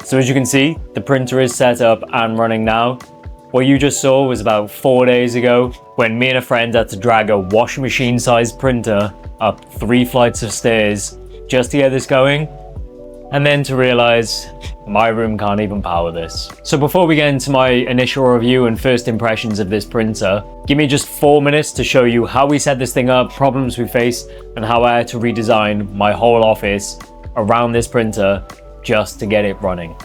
So as you can see, the printer is set up and running now. What you just saw was about 4 days ago when me and a friend had to drag a washing machine sized printer up 3 flights of stairs just to get this going. And then to realize my room can't even power this. So before we get into my initial review and first impressions of this printer, give me just 4 minutes to show you how we set this thing up, problems we faced, and how I had to redesign my whole office around this printer just to get it running.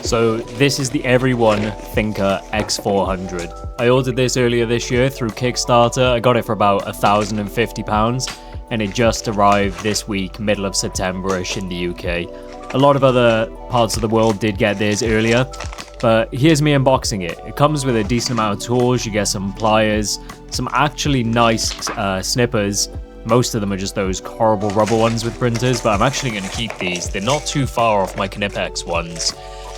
So this is the Eryone Thinker X400. I ordered this earlier this year through Kickstarter. I got it for about £1,050 and it just arrived this week, middle of September-ish in the UK. A lot of other parts of the world did get theirs earlier, but here's me unboxing it. It comes with a decent amount of tools. You get some pliers, some actually nice snippers. Most of them are just those horrible rubber ones with printers, but I'm actually going to keep these. They're not too far off my Knipex ones.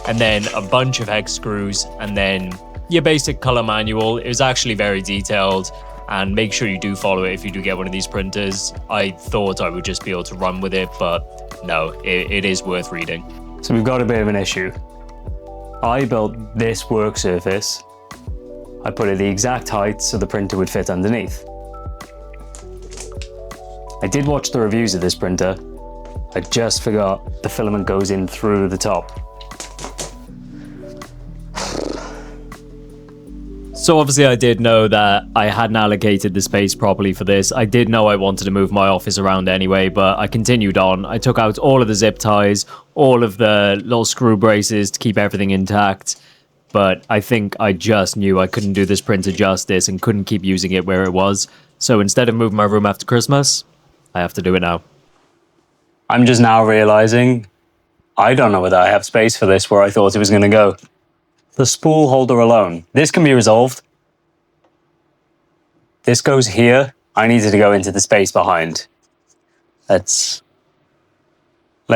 And then a bunch of hex screws, and then your basic color manual. It was actually very detailed, and make sure you do follow it if you do get one of these printers. I thought I would just be able to run with it, but no, it is worth reading. So we've got a bit of an issue. I built this work surface. I put it the exact height so the printer would fit underneath. I did watch the reviews of this printer. I just forgot the filament goes in through the top. So obviously I did know that I hadn't allocated the space properly for this. I did know I wanted to move my office around anyway, but I continued on. I took out all of the zip ties, all of the little screw braces to keep everything intact. But I think I just knew I couldn't do this printer justice and couldn't keep using it where it was. So instead of moving my room after Christmas, I have to do it now. I'm just now realizing I don't know whether I have space for this where I thought it was going to go. The spool holder alone. This can be resolved. This goes here. I needed to go into the space behind. Let's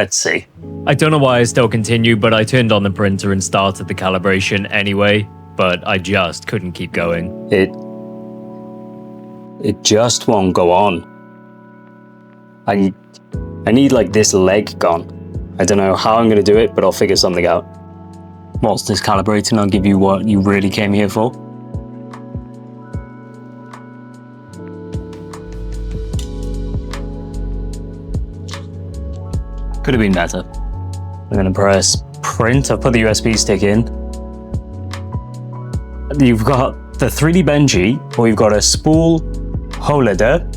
see. I don't know why I still continue, but I turned on the printer and started the calibration anyway, but I just couldn't keep going. It just won't go on. I need like this leg gone. I don't know how I'm going to do it, but I'll figure something out. Whilst this calibrating, I'll give you what you really came here for. Could have been better. I'm going to press print. I've put the USB stick in. You've got the 3D Benchy, or you've got a spool holder.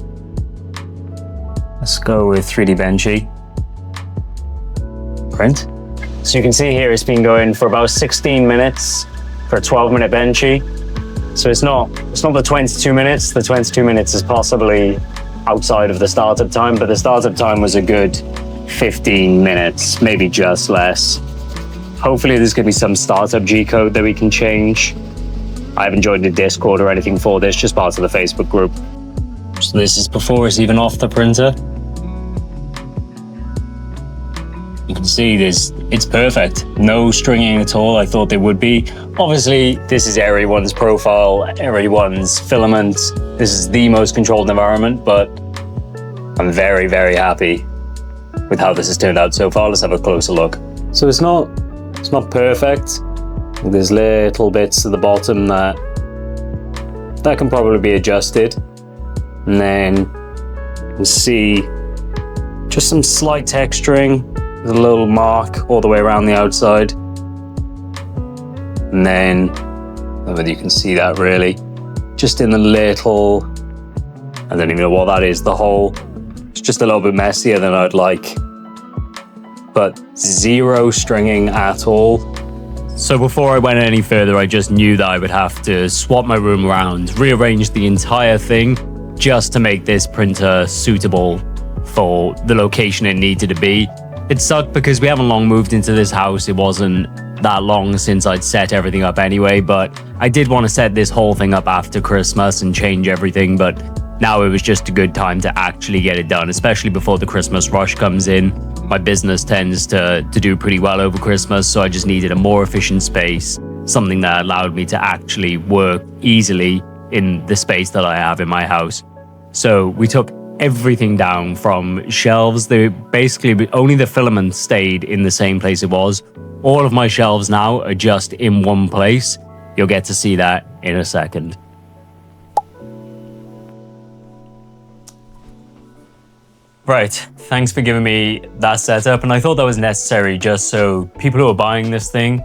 Let's go with 3D Benchy. Print. So you can see here it's been going for about 16 minutes for a 12-minute Benchy. So it's not the 22 minutes. The 22 minutes is possibly outside of the startup time, but the startup time was a good 15 minutes, maybe just less. Hopefully there's going to be some startup G-code that we can change. I haven't joined a Discord or anything for this, just part of the Facebook group. So this is before it's even off the printer. You can see it's perfect. No stringing at all. I thought there would be. Obviously, this is Eryone's profile, Eryone's filament. This is the most controlled environment, but I'm very, very happy with how this has turned out so far. Let's have a closer look. So it's not perfect. There's little bits at the bottom that can probably be adjusted. And then you can see just some slight texturing. There's a little mark all the way around the outside. And then, I don't know whether you can see that really, just in the little, I don't even know what that is, the hole. It's just a little bit messier than I'd like, but zero stringing at all. So before I went any further, I just knew that I would have to swap my room around, rearrange the entire thing, just to make this printer suitable for the location it needed to be. It sucked because we haven't long moved into this house. It wasn't that long since I'd set everything up anyway, but I did want to set this whole thing up after Christmas and change everything, but now it was just a good time to actually get it done, especially before the Christmas rush comes in. My business tends to do pretty well over Christmas, so I just needed a more efficient space, something that allowed me to actually work easily in the space that I have in my house. So we took everything down from shelves. Basically only the filament stayed in the same place it was. All of my shelves now are just in one place. You'll get to see that in a second. Right, thanks for giving me that setup, and I thought that was necessary just so people who are buying this thing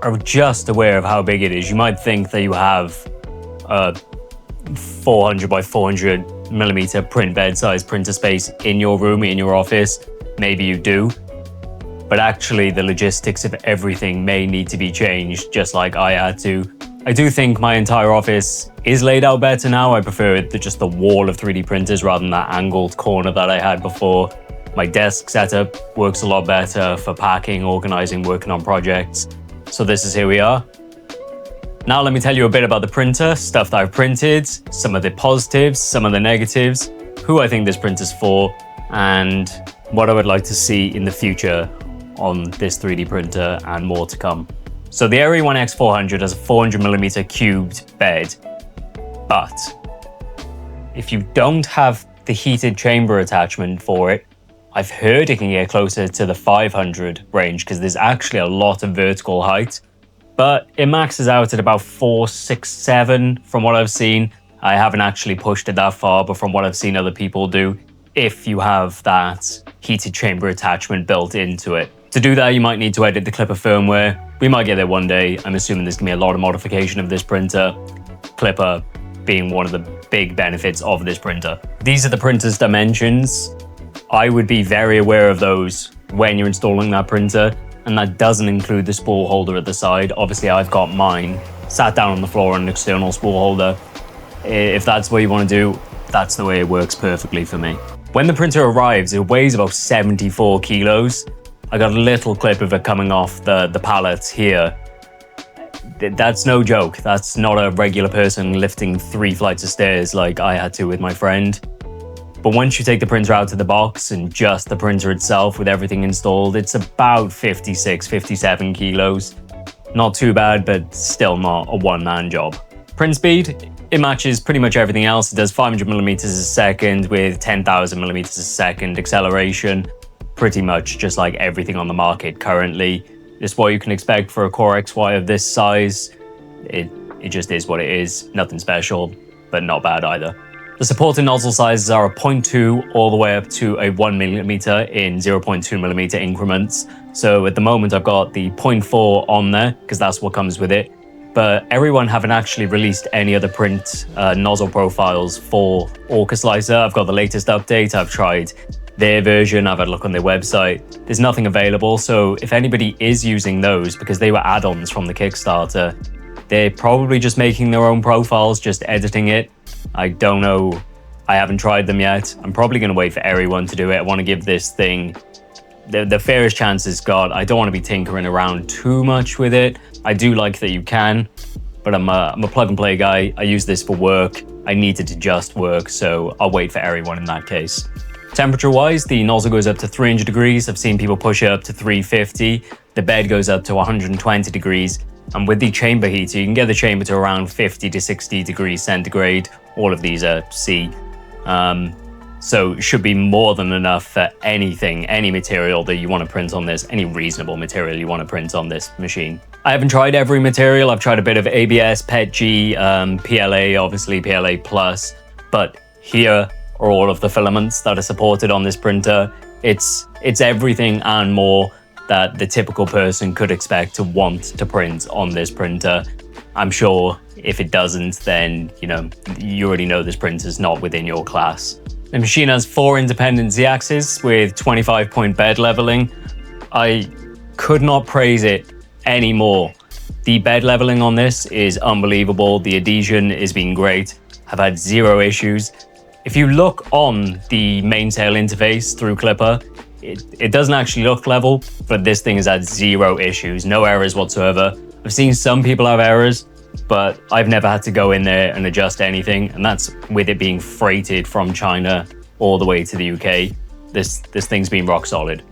are just aware of how big it is. You might think that you have a 400 by 400 millimeter print bed size printer space in your room, in your office. Maybe you do, but actually the logistics of everything may need to be changed, just like I had to. I do think my entire office is laid out better now. I prefer just the wall of 3D printers rather than that angled corner that I had before. My desk setup works a lot better for packing, organizing, working on projects. So here we are. Now let me tell you a bit about the printer, stuff that I've printed, some of the positives, some of the negatives, who I think this printer's for, and what I would like to see in the future on this 3D printer and more to come. So the Eryone X400 has a 400mm cubed bed, but if you don't have the heated chamber attachment for it, I've heard it can get closer to the 500 range because there's actually a lot of vertical height, but it maxes out at about 467 from what I've seen. I haven't actually pushed it that far, but from what I've seen other people do, if you have that heated chamber attachment built into it. To do that, you might need to edit the Klipper firmware. We might get there one day. I'm assuming there's gonna be a lot of modification of this printer, Klipper being one of the big benefits of this printer. These are the printer's dimensions. I would be very aware of those when you're installing that printer, and that doesn't include the spool holder at the side. Obviously, I've got mine sat down on the floor on an external spool holder. If that's what you want to do, that's the way it works perfectly for me. When the printer arrives, it weighs about 74 kilos. I got a little clip of it coming off the pallet here. That's no joke. That's not a regular person lifting 3 flights of stairs like I had to with my friend. But once you take the printer out of the box and just the printer itself with everything installed, it's about 56, 57 kilos. Not too bad, but still not a one-man job. Print speed, it matches pretty much everything else. It does 500mm a second with 10,000mm a second acceleration. Pretty much just like everything on the market currently. Just what you can expect for a CoreXY of this size. It just is what it is. Nothing special, but not bad either. The supported nozzle sizes are a 0.2 all the way up to a 1mm in 0.2mm increments. So at the moment I've got the 0.4 on there because that's what comes with it. But Eryone haven't actually released any other print nozzle profiles for Orca Slicer. I've got the latest update. I've tried their version, I've had a look on their website. There's nothing available, so if anybody is using those, because they were add-ons from the Kickstarter, they're probably just making their own profiles, just editing it. I don't know, I haven't tried them yet. I'm probably gonna wait for Eryone to do it. I wanna give this thing the fairest chance it's got. I don't wanna be tinkering around too much with it. I do like that you can, but I'm a plug and play guy. I use this for work. I need it to just work, so I'll wait for Eryone in that case. Temperature-wise, the nozzle goes up to 300 degrees. I've seen people push it up to 350. The bed goes up to 120 degrees. And with the chamber heater, you can get the chamber to around 50 to 60 degrees centigrade. All of these are C. So it should be more than enough for anything, any material that you want to print on this, any reasonable material you want to print on this machine. I haven't tried every material. I've tried a bit of ABS, PETG, PLA, obviously PLA+, but here are all of the filaments that are supported on this printer. It's everything and more that the typical person could expect to want to print on this printer. I'm sure if it doesn't, then you already know this printer's not within your class. The machine has 4 independent Z-axes with 25-point bed leveling. I could not praise it anymore. The bed leveling on this is unbelievable. The adhesion has been great. I've had 0 issues. If you look on the mainsail interface through Klipper, it doesn't actually look level, but this thing has had 0 issues, no errors whatsoever. I've seen some people have errors, but I've never had to go in there and adjust anything, and that's with it being freighted from China all the way to the UK. This thing's been rock solid.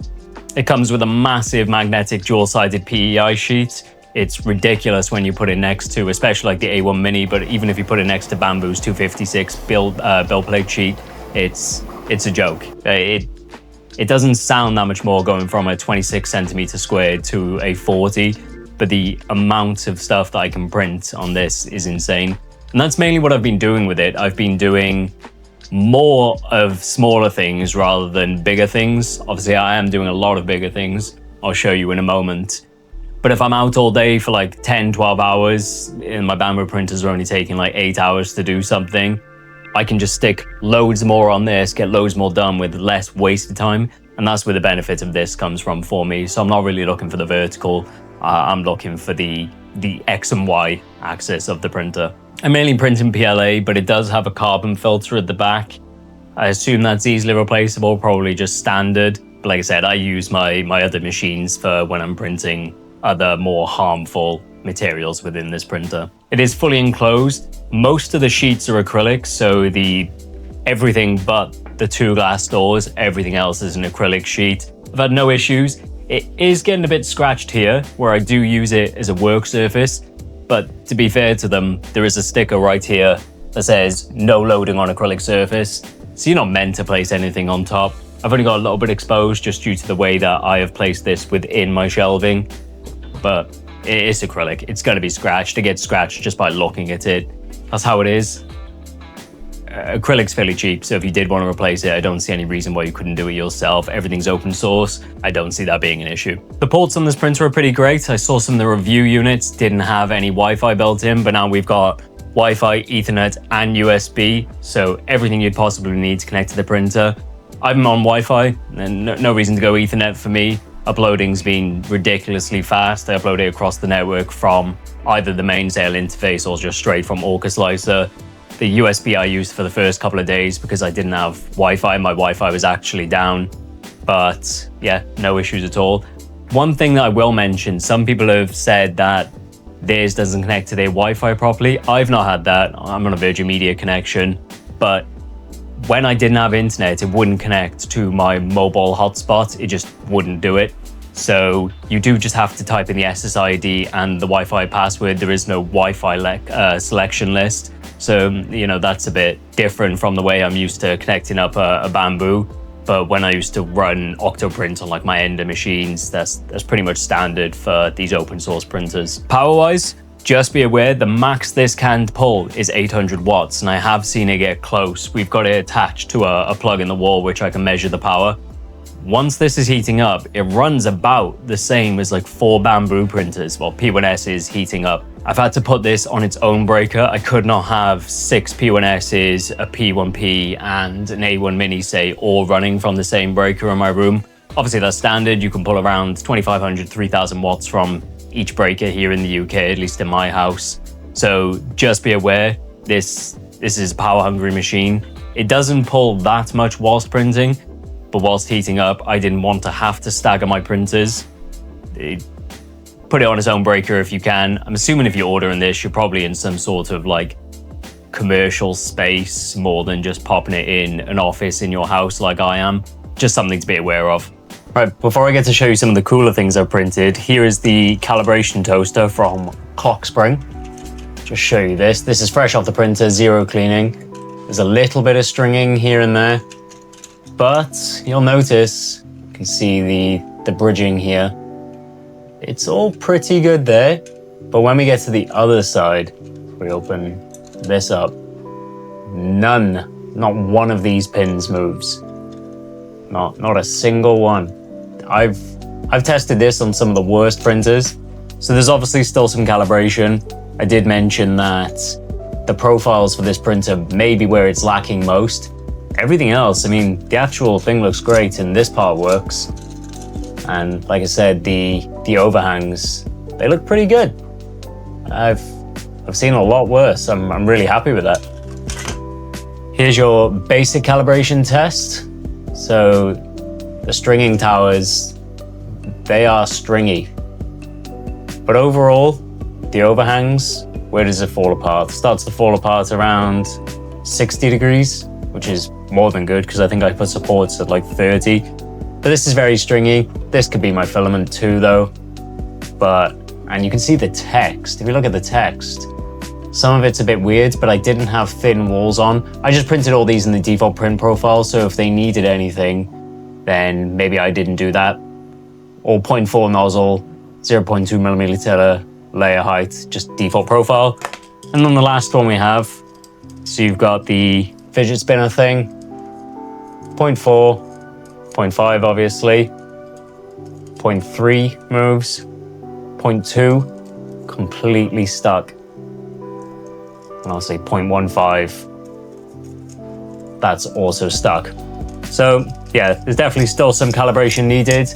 It comes with a massive magnetic dual-sided PEI sheet. It's ridiculous when you put it next to, especially like the A1 Mini, but even if you put it next to Bamboo's 256 build plate sheet, it's a joke. It doesn't sound that much more going from a 26 centimeter squared to a 40, but the amount of stuff that I can print on this is insane. And that's mainly what I've been doing with it. I've been doing more of smaller things rather than bigger things. Obviously, I am doing a lot of bigger things. I'll show you in a moment. But if I'm out all day for like 10, 12 hours, and my Bamboo printers are only taking like 8 hours to do something, I can just stick loads more on this, get loads more done with less wasted time. And that's where the benefit of this comes from for me. So I'm not really looking for the vertical. I'm looking for the X and Y axis of the printer. I'm mainly printing PLA, but it does have a carbon filter at the back. I assume that's easily replaceable, probably just standard. But like I said, I use my other machines for when I'm printing other more harmful materials within this printer. It is fully enclosed. Most of the sheets are acrylic, so everything but the 2 glass doors, everything else is an acrylic sheet. I've had no issues. It is getting a bit scratched here, where I do use it as a work surface. But to be fair to them, there is a sticker right here that says no loading on acrylic surface. So you're not meant to place anything on top. I've only got a little bit exposed just due to the way that I have placed this within my shelving. But it is acrylic. It's going to be scratched. It gets scratched just by looking at it. That's how it is. Acrylic's fairly cheap, so if you did want to replace it, I don't see any reason why you couldn't do it yourself. Everything's open source. I don't see that being an issue. The ports on this printer are pretty great. I saw some of the review units didn't have any Wi-Fi built in, but now we've got Wi-Fi, Ethernet, and USB, so everything you'd possibly need to connect to the printer. I'm on Wi-Fi, and no reason to go Ethernet for me. Uploading's been ridiculously fast. I upload it across the network from either the main Sail interface or just straight from Orca Slicer. The USB I used for the first couple of days because I didn't have Wi-Fi. My Wi-Fi was actually down, but yeah, no issues at all. One thing that I will mention, some people have said that theirs doesn't connect to their Wi-Fi properly. I've not had that. I'm on a Virgin Media connection, but when I didn't have internet, it wouldn't connect to my mobile hotspot. It just wouldn't do it. So you do just have to type in the SSID and the Wi-Fi password. There is no Wi-Fi selection list. So, you know, that's a bit different from the way I'm used to connecting up a Bamboo. But when I used to run Octoprint on like my Ender machines, that's pretty much standard for these open source printers. Power-wise, just be aware the max this can pull is 800 watts, and I have seen it get close. We've got it attached to a plug in the wall, which I can measure the power. Once this is heating up, it runs about the same as like 4 Bamboo printers. Well, P1S is heating up. I've had to put this on its own breaker. I could not have 6 P1Ss, a P1P, and an A1 Mini, say, all running from the same breaker in my room. Obviously, that's standard. You can pull around 2,500, 3,000 watts from each breaker here in the UK, at least in my house. So just be aware, this is a power-hungry machine. It doesn't pull that much whilst printing, but whilst heating up, I didn't want to have to stagger my printers. Put it on its own breaker if you can. I'm assuming if you're ordering this, you're probably in some sort of like commercial space more than just popping it in an office in your house like I am. Just something to be aware of. Right, before I get to show you some of the cooler things I've printed, here is the calibration toaster from ClockSpring. Just show you this. This is fresh off the printer, zero cleaning. There's a little bit of stringing here and there, but you'll notice, you can see the bridging here. It's all pretty good there, but when we get to the other side, we open this up, not one of these pins moves. Not a single one. I've tested this on some of the worst printers, so there's obviously still some calibration. I did mention that the profiles for this printer may be where it's lacking most. Everything else, I mean, the actual thing looks great and this part works. And like I said, the overhangs, they look pretty good. I've seen a lot worse. I'm really happy with that. Here's your basic calibration test. So the stringing towers, they are stringy. But overall, the overhangs, where does it fall apart? It starts to fall apart around 60 degrees, which is more than good because I think I put supports at like 30. But this is very stringy. This could be my filament too though. And you can see the text. If you look at the text, some of it's a bit weird, but I didn't have thin walls on. I just printed all these in the default print profile, so if they needed anything, then maybe I didn't do that. Or 0.4 nozzle, 0.2 millimeter layer height, just default profile. And then the last one we have, so you've got the fidget spinner thing, 0.4, 0.5 obviously, 0.3 moves, 0.2 completely stuck, and I'll say 0.15, that's also stuck. So yeah, there's definitely still some calibration needed.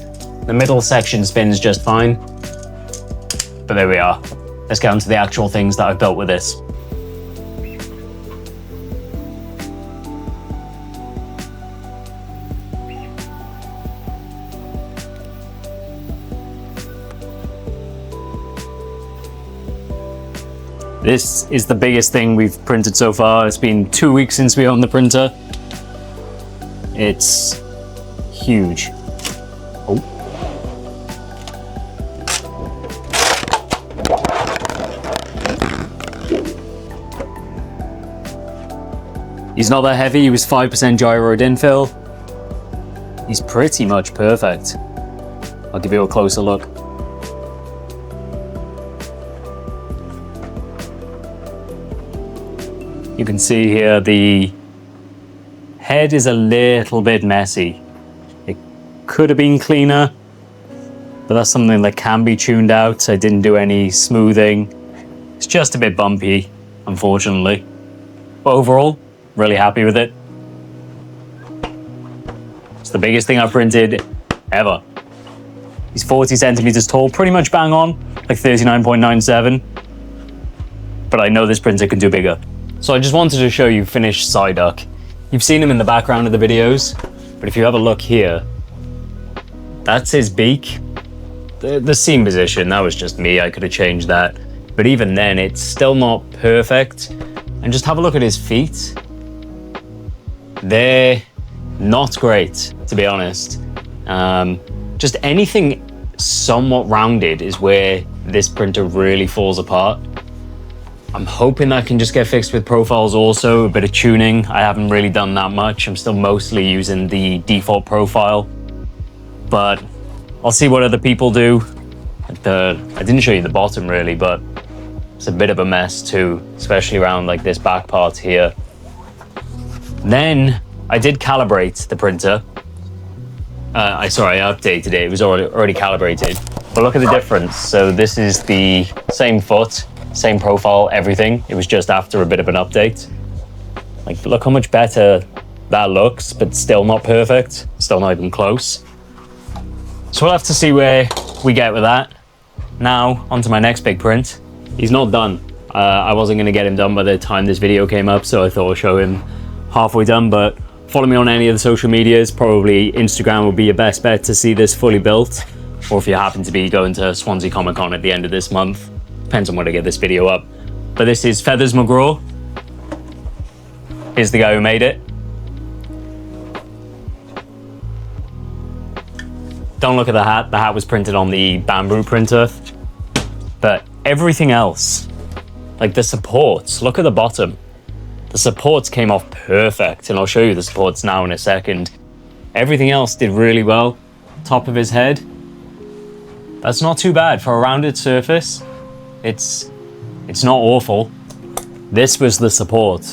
The middle section spins just fine, but there we are. Let's get on to the actual things that I've built with this. This is the biggest thing we've printed so far. It's been 2 weeks since we owned the printer. It's huge. Oh. He's not that heavy. He was 5% gyroed infill. He's pretty much perfect. I'll give you a closer look. You can see here the head is a little bit messy. It could have been cleaner, but that's something that can be tuned out. I didn't do any smoothing. It's just a bit bumpy, unfortunately. But overall, really happy with it. It's the biggest thing I've printed ever. He's 40 centimeters tall, pretty much bang on, like 39.97. But I know this printer can do bigger. So I just wanted to show you finished Psyduck. You've seen him in the background of the videos, but if you have a look here, that's his beak. The seam position, that was just me, I could have changed that. But even then, it's still not perfect. And just have a look at his feet. They're not great, to be honest. Just anything somewhat rounded is where this printer really falls apart. I'm hoping that can just get fixed with profiles also, a bit of tuning. I haven't really done that much. I'm still mostly using the default profile, but I'll see what other people do. I didn't show you the bottom really, but it's a bit of a mess too, especially around like this back part here. Then I did calibrate the printer. I updated it. It was already calibrated, but look at the difference. So this is the same foot, same profile, everything. It was just after a bit of an update. Like, look how much better that looks, but still not perfect. Still not even close. So we'll have to see where we get with that. Now, onto my next big print. He's not done. I wasn't gonna get him done by the time this video came up, so I thought I'd show him halfway done, but follow me on any of the social medias. Probably Instagram would be your best bet to see this fully built, or if you happen to be going to Swansea Comic Con at the end of this month. Depends on when I get this video up. But this is Feathers McGraw. Here's the guy who made it. Don't look at the hat. The hat was printed on the bamboo printer. But everything else, like the supports, look at the bottom. The supports came off perfect, and I'll show you the supports now in a second. Everything else did really well. Top of his head, that's not too bad for a rounded surface. It's not awful. This was the support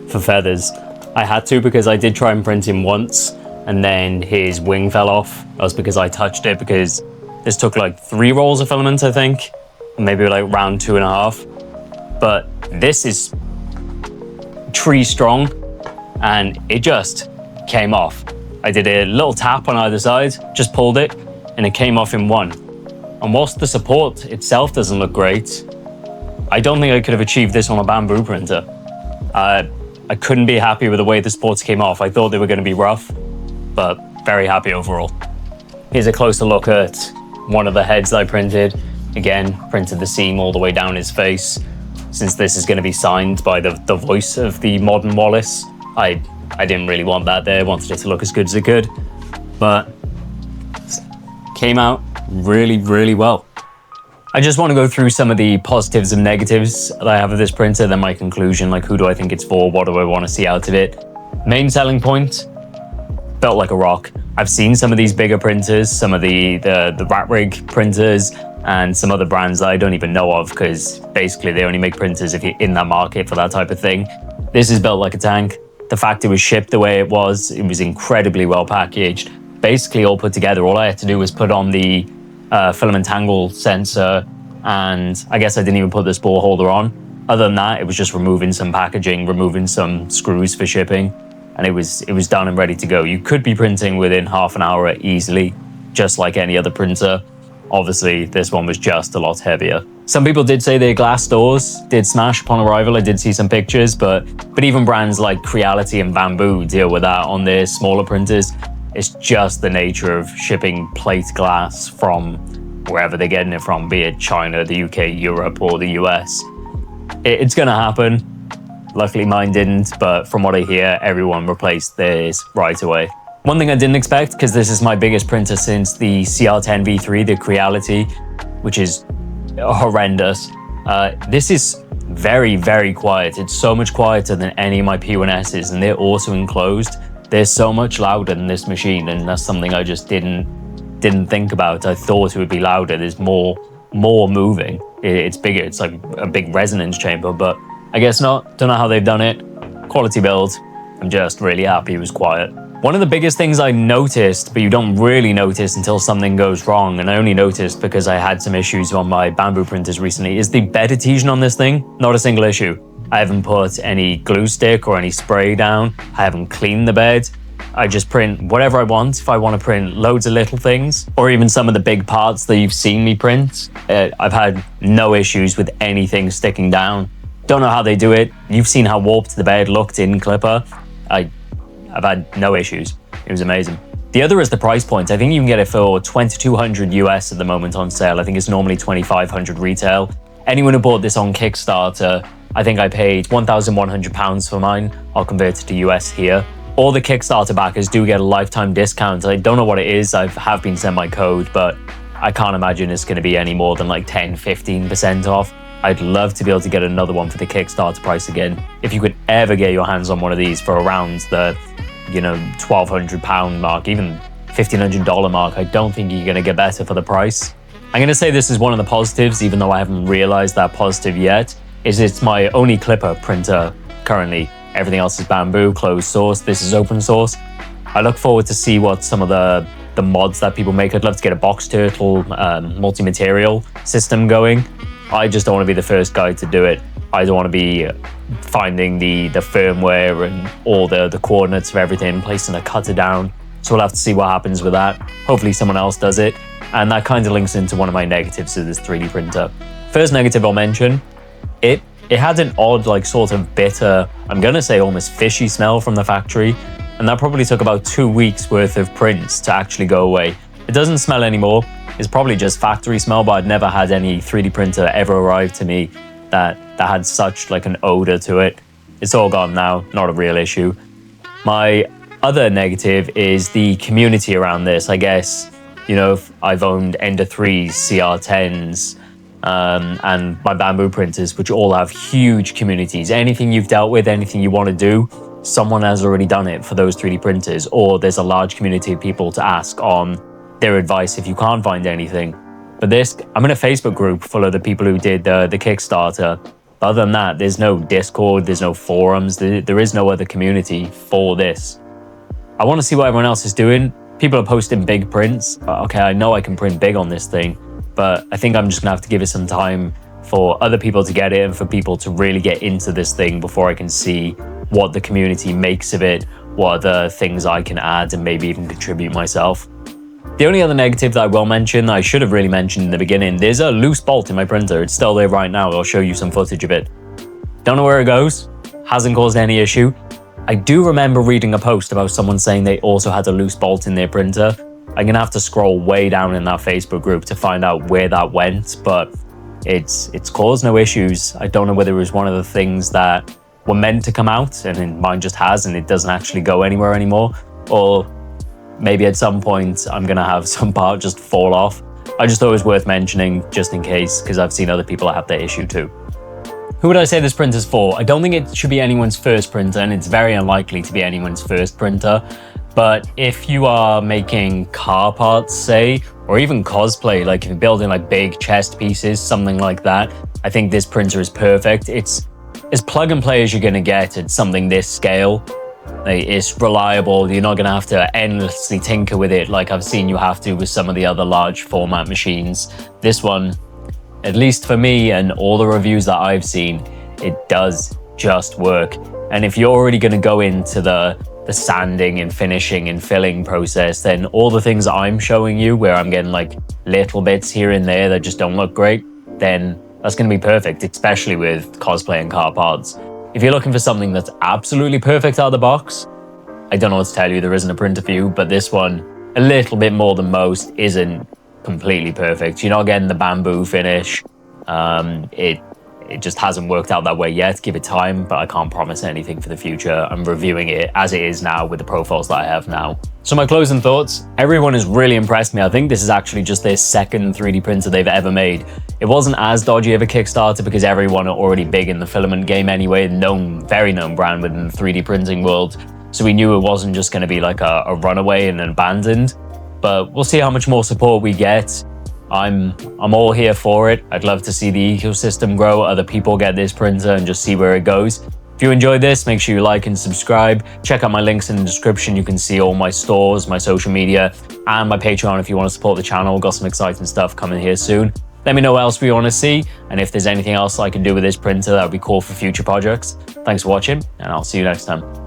for Feathers. I had to because I did try and print him once, and then his wing fell off. That was because I touched it, because this took like 3 rolls of filament, I think, maybe like round 2.5. But this is tree strong, and it just came off. I did a little tap on either side, just pulled it, and it came off in one. And whilst the support itself doesn't look great, I don't think I could have achieved this on a bamboo printer. I couldn't be happy with the way the supports came off. I thought they were going to be rough, but very happy overall. Here's a closer look at one of the heads I printed. Again, printed the seam all the way down his face. Since this is going to be signed by the voice of the modern Wallace, I didn't really want that there. I wanted it to look as good as it could, but came out really, really well. I just want to go through some of the positives and negatives that I have of this printer, then my conclusion, like who do I think it's for, what do I want to see out of it. Main selling point, felt like a rock. I've seen some of these bigger printers, some of the rat rig printers, and some other brands that I don't even know of, because basically they only make printers if you're in that market for that type of thing. This is built like a tank. The fact it was shipped the way it was incredibly well packaged. Basically all put together. All I had to do was put on the filament angle sensor, and I guess I didn't even put the spool holder on. Other than that, it was just removing some packaging, removing some screws for shipping, and it was done and ready to go. You could be printing within half an hour easily, just like any other printer. Obviously, this one was just a lot heavier. Some people did say their glass doors did smash upon arrival. I did see some pictures, but even brands like Creality and Bamboo deal with that on their smaller printers. It's just the nature of shipping plate glass from wherever they're getting it from, be it China, the UK, Europe, or the US. It's gonna happen. Luckily mine didn't, but from what I hear, everyone replaced theirs right away. One thing I didn't expect, because this is my biggest printer since the CR10 V3, the Creality, which is horrendous. This is very, very quiet. It's so much quieter than any of my P1Ss, and they're also enclosed. They're so much louder than this machine, and that's something I just didn't think about. I thought it would be louder. There's more moving. It's bigger. It's like a big resonance chamber, but I guess not. Don't know how they've done it. Quality build. I'm just really happy it was quiet. One of the biggest things I noticed, but you don't really notice until something goes wrong, and I only noticed because I had some issues on my Bamboo printers recently, is the bed adhesion on this thing. Not a single issue. I haven't put any glue stick or any spray down. I haven't cleaned the bed. I just print whatever I want. If I want to print loads of little things, or even some of the big parts that you've seen me print, I've had no issues with anything sticking down. Don't know how they do it. You've seen how warped the bed looked in Klipper. I've had no issues. It was amazing. The other is the price point. I think you can get it for $2,200 US at the moment on sale. I think it's normally $2,500 retail. Anyone who bought this on Kickstarter, I think I paid £1,100 for mine. I'll convert it to US here. All the Kickstarter backers do get a lifetime discount. I don't know what it is. I have been sent my code, but I can't imagine it's going to be any more than like 10-15% off. I'd love to be able to get another one for the Kickstarter price again. If you could ever get your hands on one of these for around the, £1,200 mark, even $1,500 mark, I don't think you're going to get better for the price. I'm going to say this is one of the positives, even though I haven't realized that positive yet, is it's my only Klipper printer currently. Everything else is Bamboo, closed source. This is open source. I look forward to see what some of the mods that people make. I'd love to get a box turtle multi-material system going. I just don't want to be the first guy to do it. I don't want to be finding the firmware and all the coordinates of everything, placing a cutter down. So we'll have to see what happens with that. Hopefully someone else does it. And that kind of links into one of my negatives of this 3D printer. First negative I'll mention, it had an odd, like, sort of bitter, I'm gonna say almost fishy smell from the factory. And that probably took about 2 weeks worth of prints to actually go away. It doesn't smell anymore. It's probably just factory smell, but I'd never had any 3D printer ever arrive to me that had such like an odor to it. It's all gone now, not a real issue. My other negative is the community around this. I guess, I've owned Ender 3s, CR10s, and my Bamboo printers, which all have huge communities. Anything you've dealt with, anything you want to do, someone has already done it for those 3D printers, or there's a large community of people to ask on their advice if you can't find anything. But I'm in a Facebook group full of the people who did the Kickstarter. But other than that, there's no Discord, there's no forums, there is no other community for this. I want to see what everyone else is doing. People are posting big prints. Okay, I know I can print big on this thing, but I think I'm just gonna have to give it some time for other people to get it and for people to really get into this thing before I can see what the community makes of it, what other things I can add and maybe even contribute myself. The only other negative that I will mention, that I should have really mentioned in the beginning, there's a loose bolt in my printer. It's still there right now. I'll show you some footage of it. Don't know where it goes. Hasn't caused any issue. I do remember reading a post about someone saying they also had a loose bolt in their printer. I'm gonna have to scroll way down in that Facebook group to find out where that went, but it's caused no issues. I don't know whether it was one of the things that were meant to come out and then mine just has and it doesn't actually go anywhere anymore, or maybe at some point I'm gonna have some part just fall off. I just thought it was worth mentioning just in case, because I've seen other people have that issue too. Who would I say this printer's for? I don't think it should be anyone's first printer, and it's very unlikely to be anyone's first printer. But if you are making car parts, say, or even cosplay, like if you're building like big chest pieces, something like that, I think this printer is perfect. It's as plug and play as you're gonna get at something this scale. Like, it's reliable. You're not gonna have to endlessly tinker with it like I've seen you have to with some of the other large format machines. This one, at least for me and all the reviews that I've seen, it does just work. And if you're already gonna go into the sanding and finishing and filling process, then all the things that I'm showing you where I'm getting like little bits here and there that just don't look great, then that's going to be perfect, especially with cosplay and car parts. If you're looking for something that's absolutely perfect out of the box, I don't know what to tell you, there isn't a printer for you, but this one, a little bit more than most, isn't completely perfect. You're not getting the bamboo finish. It just hasn't worked out that way yet. Give it time, but I can't promise anything for the future. I'm reviewing it as it is now with the profiles that I have now. So my closing thoughts, everyone has really impressed me. I think this is actually just their second 3D printer they've ever made. It wasn't as dodgy of a Kickstarter because everyone are already big in the filament game anyway, very known brand within the 3D printing world. So we knew it wasn't just gonna be like a runaway and abandoned, but we'll see how much more support we get. I'm all here for it. I'd love to see the ecosystem grow, other people get this printer and just see where it goes. If you enjoyed this, make sure you like and subscribe. Check out my links in the description. You can see all my stores, my social media, and my Patreon if you want to support the channel. Got some exciting stuff coming here soon. Let me know what else you want to see, and if there's anything else I can do with this printer that would be cool for future projects. Thanks for watching, and I'll see you next time.